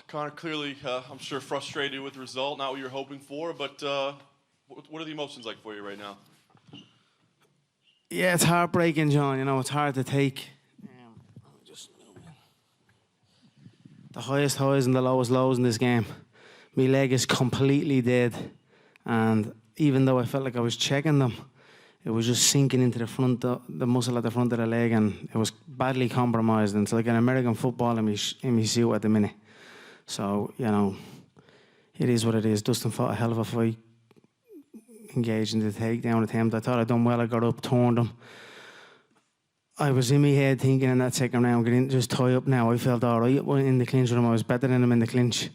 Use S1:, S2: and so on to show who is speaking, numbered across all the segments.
S1: Connor, clearly, I'm sure frustrated with the result, not what you were hoping for, but what are the emotions like for you right now?
S2: Yeah, it's heartbreaking, John. You know, it's hard to take. Let me just the highest highs and the lowest lows in this game. My leg is completely dead, and even though I felt like I was checking them, it was just sinking into the front, the muscle at the front of the leg, and it was badly compromised. And it's like an American football in me suit at the minute. So, you know, it is what it is. Dustin fought a hell of a fight, engaged in the takedown attempt. I thought I'd done well. I got up, turned him. I was in my head thinking in that second round, get in, just tie up now. I felt all right in the clinch with him. I was better than him in the clinch.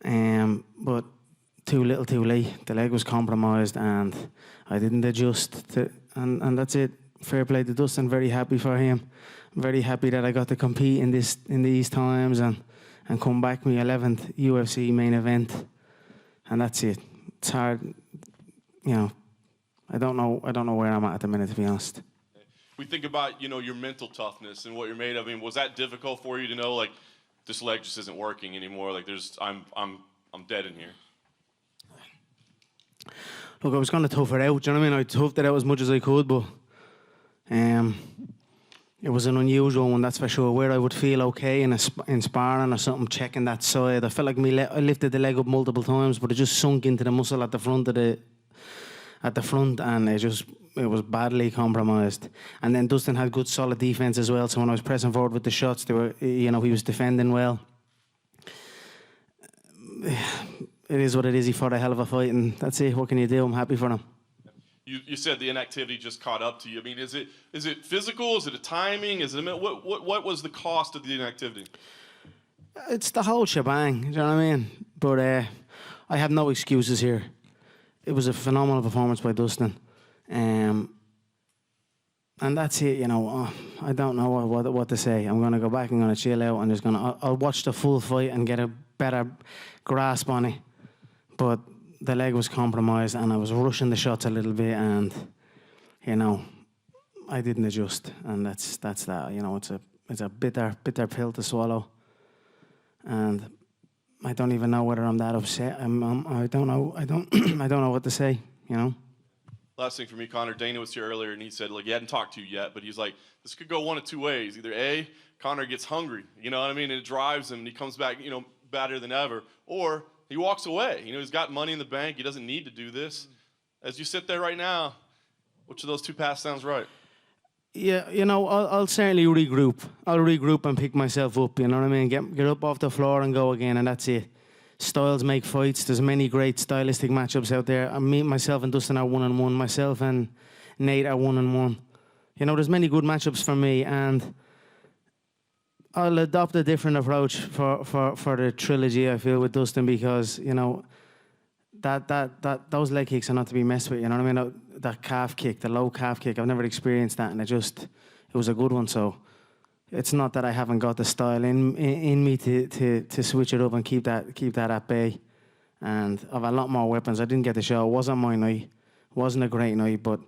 S2: But too little, too late. The leg was compromised, and I didn't adjust. And that's it. Fair play to Dustin. Very happy for him. Very happy that I got to compete in these times and come back my 11th UFC main event. And that's it. It's hard, you know. I don't know where I'm at the minute, to be honest.
S1: We think about, your mental toughness and what you're made of. I mean, was that difficult for you to know, like, this leg just isn't working anymore? Like, I'm dead in here.
S2: Look, I was going to tough it out. Do you know what I mean? I toughed it out as much as I could, but it was an unusual one, that's for sure. Where I would feel okay in sparring or something, checking that side. I felt like I lifted the leg up multiple times, but it just sunk into the muscle at the front and it was badly compromised. And then Dustin had good solid defense as well. So when I was pressing forward with the shots, he was defending well. It is what it is. He fought a hell of a fight, and that's it. What can you do? I'm happy for him.
S1: You said the inactivity just caught up to you. I mean, is it physical? Is it a timing? What was the cost of the inactivity?
S2: It's the whole shebang. Do you know what I mean? But I have no excuses here. It was a phenomenal performance by Dustin, and that's it. I don't know what to say. I'm gonna go back. I'm gonna chill out. I'll watch the full fight and get a better grasp on it. But the leg was compromised, and I was rushing the shots a little bit, and I didn't adjust, and that's that. It's a bitter pill to swallow, and I don't even know whether I'm that upset. I don't know. I don't know what to say.
S1: Last thing for me, Connor. Dana was here earlier, and he said, he hadn't talked to you yet, but he's like, this could go one of two ways. Either A, Connor gets hungry, you know what I mean, and it drives him, and he comes back, better than ever, or he walks away. He's got money in the bank. He doesn't need to do this. As you sit there right now, which of those two paths sounds right?
S2: Yeah, I'll certainly regroup. I'll regroup and pick myself up, you know what I mean? Get up off the floor and go again, and that's it. Styles make fights. There's many great stylistic matchups out there. Myself and Dustin are 1-1. Myself and Nate are 1-1. There's many good matchups for me, and I'll adopt a different approach for the trilogy, I feel, with Dustin, because, those leg kicks are not to be messed with, you know what I mean? That calf kick, the low calf kick, I've never experienced that, and it was a good one. So it's not that I haven't got the style in me to switch it up and keep that at bay. And I've a lot more weapons. I didn't get the show. It wasn't my night. It wasn't a great night, but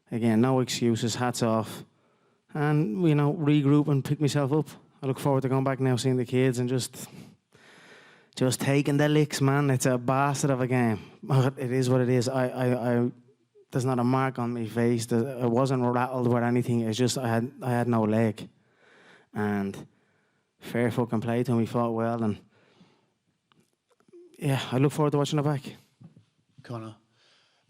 S2: again, no excuses, hats off. And, regroup and pick myself up. I look forward to going back now, seeing the kids, and just taking the licks, man. It's a bastard of a game. It is what it is. There's not a mark on my face. I wasn't rattled with anything. It's just I had no leg. And fair fucking play to him. He fought well, and yeah, I look forward to watching it back.
S3: Conor,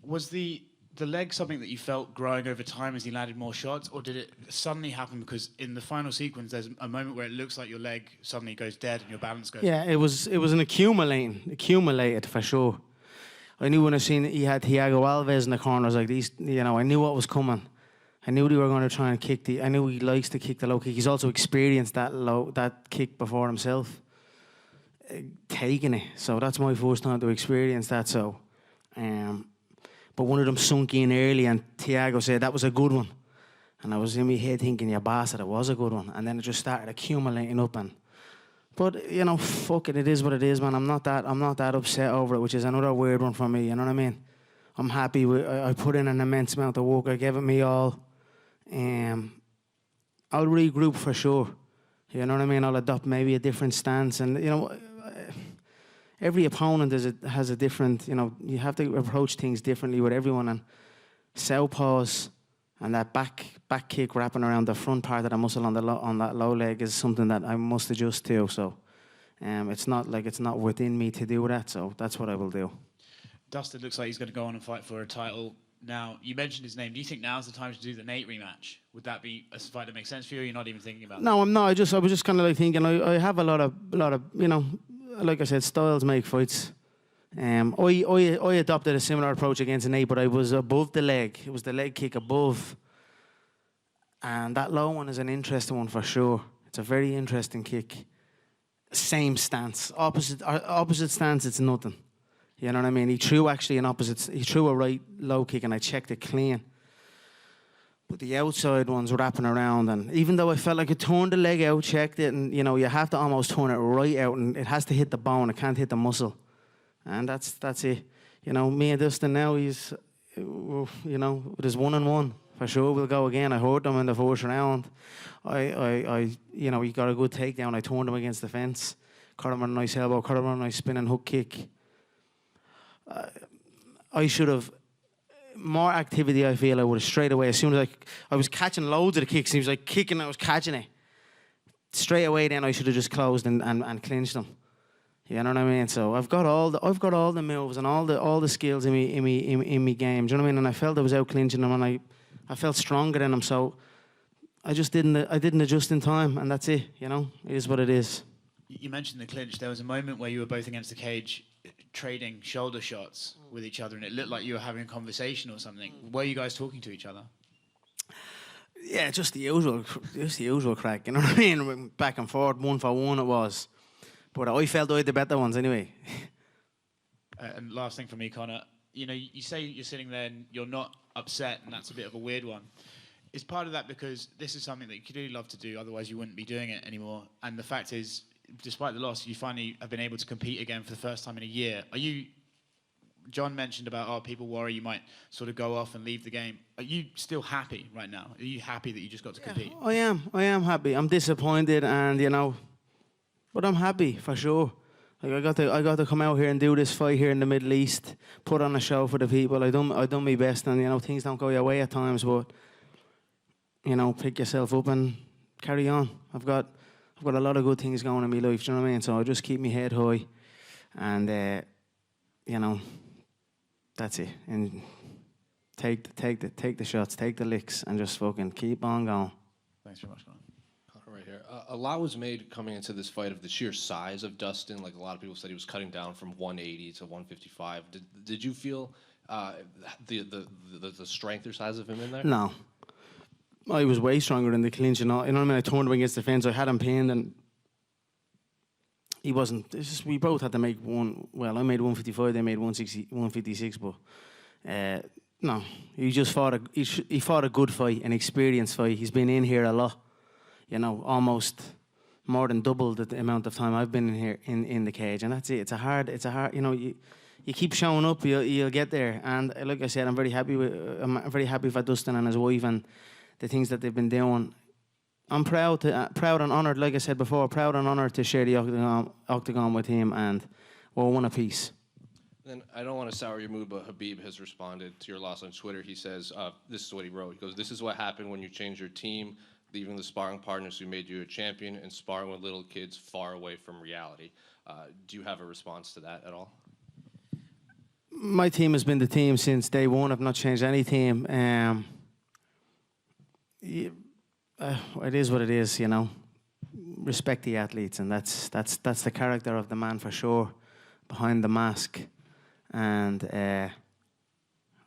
S3: was the leg something that you felt growing over time as you landed more shots, or did it suddenly happen because in the final sequence there's a moment where it looks like your leg suddenly goes dead and your balance goes?
S2: Yeah, it was an accumulated for sure. I knew when I seen he had Thiago Alves in the corners like these, I knew what was coming. I knew they were going to try and I knew he likes to kick the low kick. He's also experienced that kick before himself, taking it. So that's my first time to experience that. So, but one of them sunk in early, and Thiago said that was a good one. And I was in my head thinking, yeah, bastard, it was a good one. And then it just started accumulating up. But fuck it is what it is, man. I'm not that upset over it, which is another weird one for me. You know what I mean? I'm happy I put in an immense amount of work. I gave it me all. I'll regroup for sure. You know what I mean? I'll adopt maybe a different stance, and every opponent has a different, you have to approach things differently with everyone. And southpaws and that back kick wrapping around the front part of the muscle on that low leg is something that I must adjust to. So it's not within me to do that. So that's what I will do.
S3: Dustin looks like he's going to go on and fight for a title. Now, you mentioned his name. Do you think now's the time to do the Nate rematch? Would that be a fight that makes sense for you, or you're not even thinking about that?
S2: No, I'm not. I was just kind of like thinking, I have a lot of, like I said, styles make fights. I adopted a similar approach against Nate, but I was above the leg. It was the leg kick above. And that low one is an interesting one for sure. It's a very interesting kick. Same stance. Opposite stance, it's nothing. You know what I mean? He threw a right low kick and I checked it clean. But the outside one's wrapping around, and even though I felt like I turned the leg out, checked it, and you have to almost turn it right out, and it has to hit the bone, it can't hit the muscle. And that's it. Me and Dustin now, he's, with his 1-1. For sure we'll go again. I hurt him in the first round. He got a good takedown. I turned him against the fence. Caught him on a nice elbow, caught him on a nice spinning hook kick. I should have more activity. I feel I would have straight away. As soon as I was catching loads of the kicks, he was like kicking, I was catching it straight away. Then I should have just closed and clinched him. You know what I mean? So I've got all the moves and all the skills in me game. Do you know what I mean? And I felt I was out clinching him, and I felt stronger than him. So I didn't adjust in time, and that's it. It is what it is.
S3: You mentioned the clinch. There was a moment where you were both against the cage, trading shoulder shots with each other, and it looked like you were having a conversation or something. Were you guys talking to each other?
S2: Yeah, just the usual crack. You know what I mean? Back and forth, 1 for 1 it was. But I felt I had the better ones anyway.
S3: And last thing for me, Conor, you say you're sitting there and you're not upset, and that's a bit of a weird one. Is part of that because this is something that you could really love to do, otherwise you wouldn't be doing it anymore? And the fact is, despite the loss, you finally have been able to compete again for the first time in a year. John mentioned about, people worry you might sort of go off and leave the game. Are you still happy right now? Are you happy that you just got to compete?
S2: I am happy. I'm disappointed, and but I'm happy for sure. Like I got to come out here and do this fight here in the Middle East, put on a show for the people. I done my best, and things don't go your way at times, but pick yourself up and carry on. I've got a lot of good things going in my life. Do you know what I mean? So I just keep my head high, and that's it. And take the shots, take the licks, and just fucking keep on going.
S3: Thanks very much, Conor.
S4: Right here. A lot was made coming into this fight of the sheer size of Dustin. Like a lot of people said, he was cutting down from 180 to 155. Did you feel the strength or size of him in there?
S2: No. I was way stronger in the clinch, You know what I mean? I turned him against the fence. I had him pinned, and he wasn't. It's just we both had to make one. Well, I made 155. They made 160, 156. But no, he just fought he fought a good fight, an experienced fight. He's been in here a lot. Almost more than double the amount of time I've been in here in the cage, and that's it. It's a hard. You keep showing up, you'll get there. And like I said, I'm very happy for Dustin and his wife and the things that they've been doing. I'm proud and honoured, like I said before, proud and honoured to share the octagon with him, and we're one apiece.
S4: Then I don't want to sour your mood, but Habib has responded to your loss on Twitter. He says, this is what he wrote. He goes, "This is what happened when you change your team, leaving the sparring partners who made you a champion and sparring with little kids far away from reality." Do you have a response to that at all?
S2: My team has been the team since day one. I've not changed any team. It is what it is, Respect the athletes, and that's the character of the man for sure, behind the mask. And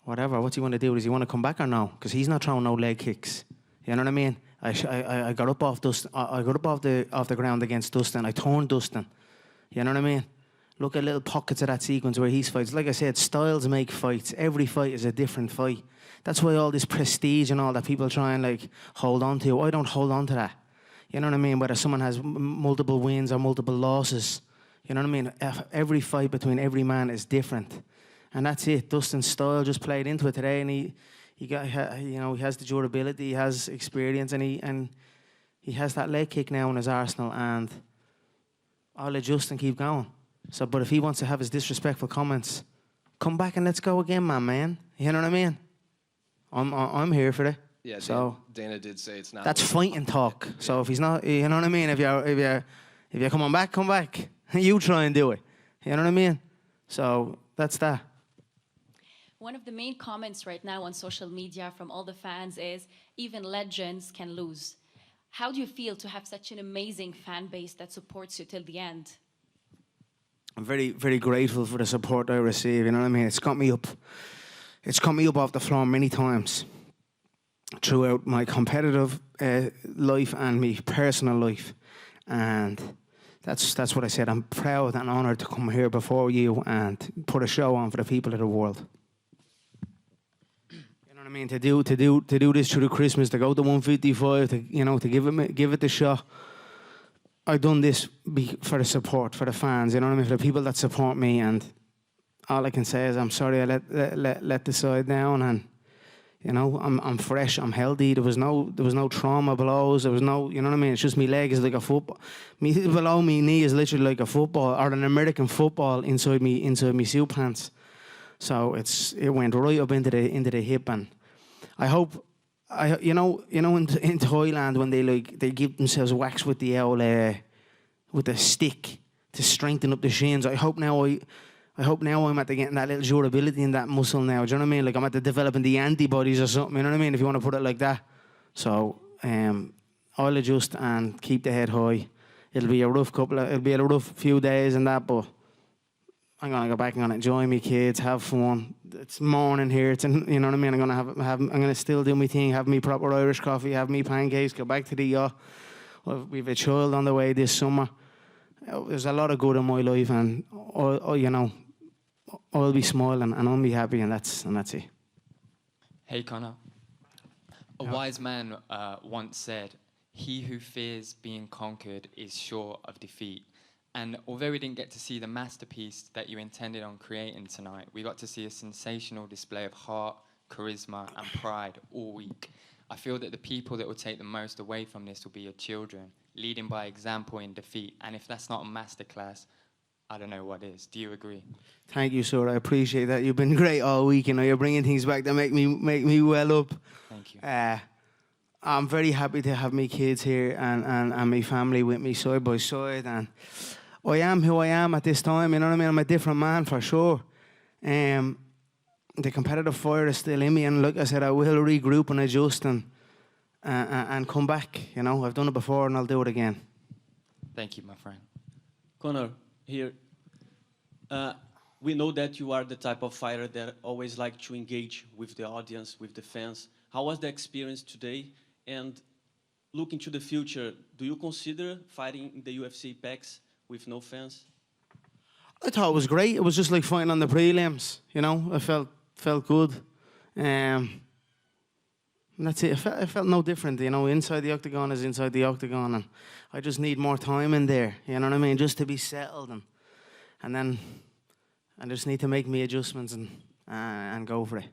S2: whatever, what's he want to do? Does he want to come back or no? Because he's not throwing no leg kicks. You know what I mean? I got up off Dustin. I got up off the ground against Dustin. I turned Dustin. You know what I mean? Look at little pockets of that sequence where he's fights. Like I said, styles make fights. Every fight is a different fight. That's why all this prestige and all that people try and hold on to. I don't hold on to that. You know what I mean? Whether someone has multiple wins or multiple losses. You know what I mean? Every fight between every man is different. And that's it. Dustin's style just played into it today, and he has the durability, he has experience, and he has that leg kick now in his arsenal, and I'll adjust and keep going. So, but if he wants to have his disrespectful comments, come back and let's go again, man. You know what I mean? I'm here for it.
S4: Yeah,
S2: So
S4: Dana did say it's not.
S2: that's fighting talk. Yeah. So if he's not, you know what I mean? If you're coming back, come back. You try and do it. You know what I mean? So that's that.
S5: One of the main comments right now on social media from all the fans is even legends can lose. How do you feel to have such an amazing fan base that supports you till the end?
S2: I'm very, very grateful for the support I receive. You know what I mean? It's got me up off the floor many times throughout my competitive life and my personal life. And that's what I said. I'm proud and honoured to come here before you and put a show on for the people of the world. You know what I mean? To do this through the Christmas, to go to 155, to give it the shot. I've done this for the support, for the fans, you know what I mean, for the people that support me, and all I can say is I'm sorry I let the side down, and you know I'm fresh, I'm healthy. There was no trauma blows. There was no, you know what I mean. It's just my leg is like a football. Below me knee is literally like a football or an American football inside me suit pants. So it went right up into the hip, and I hope. You know in Thailand when they give themselves wax with the old with the stick to strengthen up the shins. I hope now I'm at the getting that little durability in that muscle now. Do you know what I mean? Like I'm at the developing the antibodies or something. You know what I mean? If you want to put it like that. So I'll adjust and keep the head high. It'll be a rough few days and that, but I'm gonna go back and gonna enjoy my kids, have fun. It's morning here. You know what I mean. I'm gonna still do my thing, have me proper Irish coffee, have me pancakes, go back to the yacht. We've a child on the way this summer. There's a lot of good in my life, and I'll be smiling and I'll be happy, and that's it.
S6: Hey Conor, a wise man once said, "He who fears being conquered is sure of defeat." And although we didn't get to see the masterpiece that you intended on creating tonight, we got to see a sensational display of heart, charisma, and pride all week. I feel that the people that will take the most away from this will be your children, leading by example in defeat. And if that's not a masterclass, I don't know what is. Do you agree?
S2: Thank you, sir. I appreciate that. You've been great all week. You know, you're bringing things back that make me well up.
S6: Thank you.
S2: I'm very happy to have my kids here and my family with me side by side, and I am who I am at this time, you know what I mean? I'm a different man for sure. The competitive fire is still in me, and like I said, I will regroup and adjust and come back. You know, I've done it before and I'll do it again.
S6: Thank you, my friend.
S7: Conor, here, we know that you are the type of fighter that always like to engage with the audience, with the fans. How was the experience today? And looking to the future, do you consider fighting in the UFC PAX with no fans?
S2: I thought it was great. It was just like fighting on the prelims, you know. I felt good. And that's it. I felt no different, you know. Inside the octagon is inside the octagon, and I just need more time in there, you know what I mean, just to be settled, and then I just need to make me adjustments and go for it.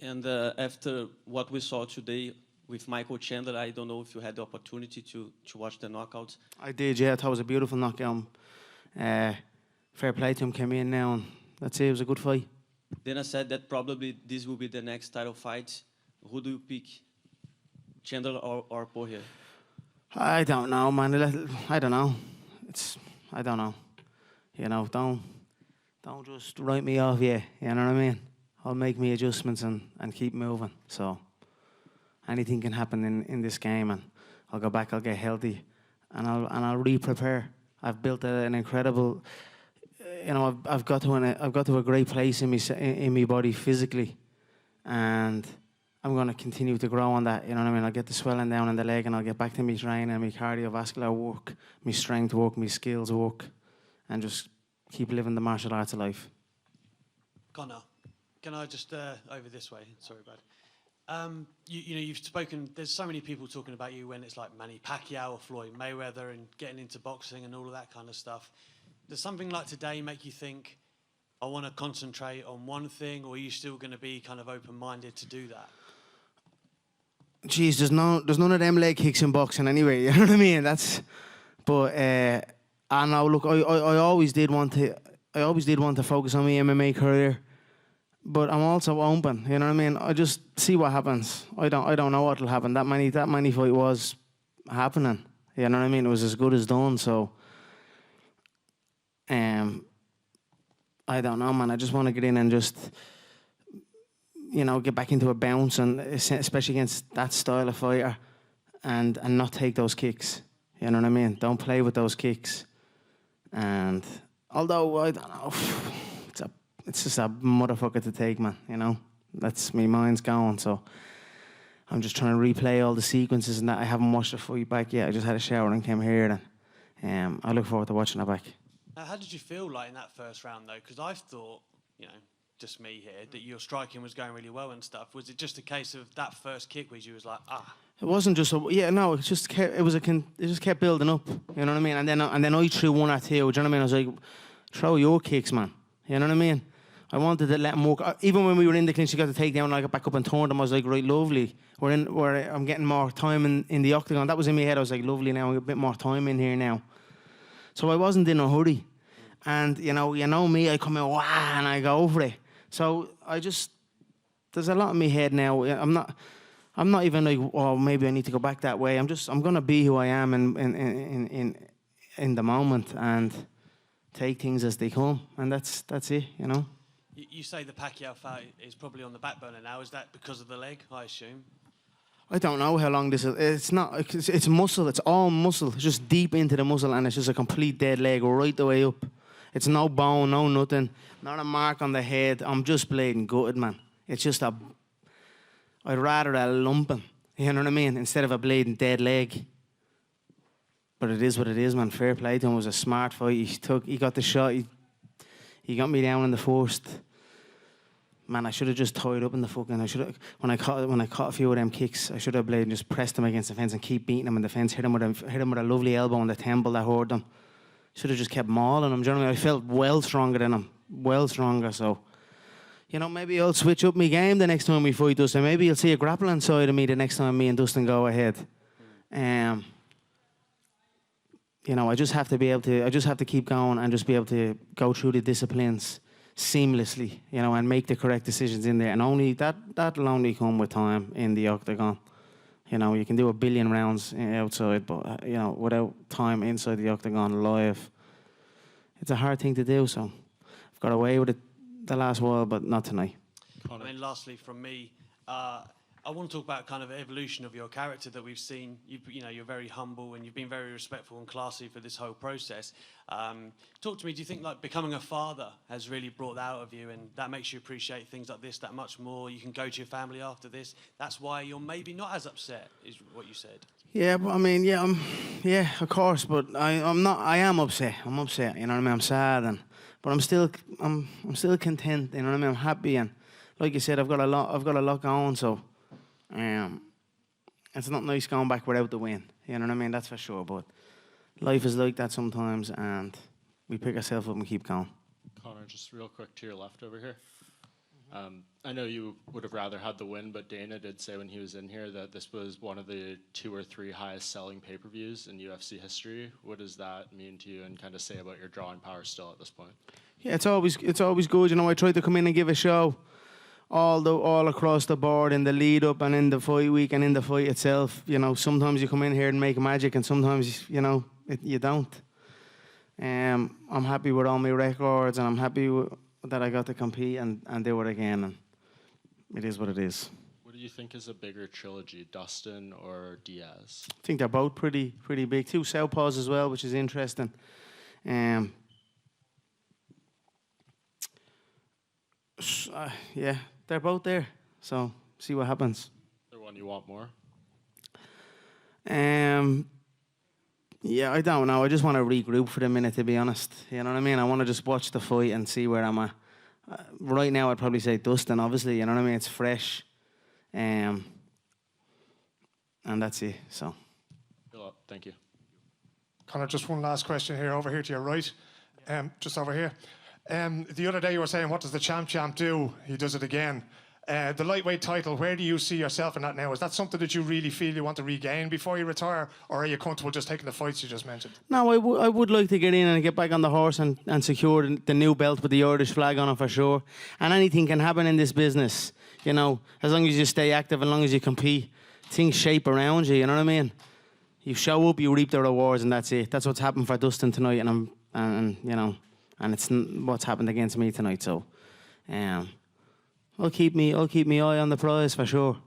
S7: And after what we saw today with Michael Chandler, I don't know if you had the opportunity to watch the knockouts.
S2: I did, yeah. I thought it was a beautiful knockout. Fair play to him, came in now, and that's it. It was a good fight.
S7: Dana said that probably this will be the next title fight. Who do you pick, Chandler or Poirier?
S2: I don't know, man. I don't know. I don't know. You know, don't just write me off, yeah. You know what I mean? I'll make me adjustments and keep moving. So anything can happen in this game, and I'll go back, I'll get healthy, and I'll re-prepare. I've built an incredible, you know, I've got to a great place in my body physically, and I'm going to continue to grow on that. You know what I mean? I'll get the swelling down in the leg, and I'll get back to my training, my cardiovascular work, my strength work, my skills work, and just keep living the martial arts life.
S8: Conor, can I just over this way? Sorry, bud. You know, you've spoken. There's so many people talking about you when it's like Manny Pacquiao or Floyd Mayweather and getting into boxing and all of that kind of stuff. Does something like today make you think, I want to concentrate on one thing, or are you still going to be kind of open-minded to do that?
S2: Jeez, there's none of them leg kicks in boxing anyway. You know what I mean? But I know. Look, I always did want to. I always did want to focus on my MMA career, but I'm also open. You know what I mean? I just see what happens. I don't know what'll happen. That many fight was happening. You know what I mean? It was as good as done. So, I don't know, man. I just want to get in and just, get back into a bounce, and especially against that style of fighter, and not take those kicks. You know what I mean? Don't play with those kicks. And although I don't know, it's just a motherfucker to take, man. That's my mind's going. So I'm just trying to replay all the sequences and that. I haven't watched the fight back yet. I just had a shower and came here. And I look forward to watching it back.
S8: Now, how did you feel like in that first round though? Because I thought, just me here, that your striking was going really well and stuff. Was it just a case of that first kick where you was like,
S2: It wasn't just it just kept, it just kept building up. You know what I mean? And then I threw one at two. Do you know what I mean? I was like, throw your kicks, man. You know what I mean? I wanted to let him work. Even when we were in the clinch, you got to take down, and I got back up and turned him. I was like, right, lovely. I'm getting more time in the octagon. That was in my head. I was like, lovely now. I get a bit more time in here now. So I wasn't in a hurry. And you know me, I come in, wow, and I go over it. So there's a lot in my head now. I'm not even like, oh, maybe I need to go back that way. I'm gonna be who I am in the moment and take things as they come, and that's it.
S8: You say the Pacquiao fight is probably on the back burner now. Is that because of the leg, I assume?
S2: I don't know how long this is. It's not. It's muscle. It's all muscle. It's just deep into the muscle, and it's just a complete dead leg right the way up. It's no bone, no nothing, not a mark on the head. I'm just bleeding gutted, man. It's just I'd rather a lumping, you know what I mean, instead of a bleeding dead leg. But it is what it is, man. Fair play to him. It was a smart fight. He got the shot. He got me down in the first. Man, I should have just tied up in the fucking. When I caught a few of them kicks, I should have bladed and just pressed him against the fence and keep beating him in the fence. Hit him with a lovely elbow on the temple that hurt him. Should have just kept mauling him. Do you know what I mean? I felt well stronger than him. Well stronger. So, maybe I'll switch up my game the next time we fight Dustin. Maybe you'll see a grappling side of me the next time me and Dustin go ahead. I just have to be able to. I just have to keep going and just be able to go through the disciplines seamlessly, and make the correct decisions in there. And only that'll only come with time in the octagon. You can do a billion rounds outside, but without time inside the octagon live, it's a hard thing to do. So I've got away with it the last while, but not tonight.
S8: I mean, lastly from me, I want to talk about kind of evolution of your character that we've seen. You're very humble and you've been very respectful and classy for this whole process. Talk to me. Do you think like becoming a father has really brought that out of you, and that makes you appreciate things like this that much more? You can go to your family after this. That's why you're maybe not as upset, is what you said.
S2: Yeah, but I mean, of course. But I'm not. I am upset. I'm upset. You know what I mean? I'm sad, but I'm still content. You know what I mean? I'm happy, and like you said, I've got a lot going. So. It's not nice going back without the win. You know what I mean? That's for sure. But life is like that sometimes, and we pick ourselves up and keep going.
S9: Conor, just real quick to your left over here. I know you would have rather had the win, but Dana did say when he was in here that this was one of the 2 or 3 highest selling pay-per-views in UFC history. What does that mean to you, and kind of say about your drawing power still at this point? Yeah,
S2: it's always good. I tried to come in and give a show. All across the board in the lead up and in the fight week and in the fight itself. Sometimes you come in here and make magic, and sometimes you don't. I'm happy with all my records, and I'm happy that I got to compete and do it again. And it is what it is.
S9: What do you think is a bigger trilogy, Dustin or Diaz?
S2: I think they're both pretty big. 2 southpaws as well, which is interesting. They're both there, so see what happens.
S9: Is there one you want more?
S2: I don't know. I just want to regroup for a minute, to be honest. You know what I mean? I want to just watch the fight and see where I'm at. Right now, I'd probably say Dustin, obviously. You know what I mean? It's fresh. And that's it, so.
S9: Thank you.
S10: Conor, just one last question here, over here to your right. Just over here. The other day you were saying, what does the champ do? He does it again. The lightweight title, where do you see yourself in that now? Is that something that you really feel you want to regain before you retire, or are you comfortable just taking the fights you just mentioned?
S2: No, I would like to get in and get back on the horse and secure the new belt with the Irish flag on it for sure. And anything can happen in this business, you know, as long as you stay active, as long as you compete, things shape around you, you know what I mean? You show up, you reap the rewards, and that's it. That's what's happened for Dustin tonight, and you know, and it's what's happened against me tonight. So, I'll keep me eye on the prize for sure.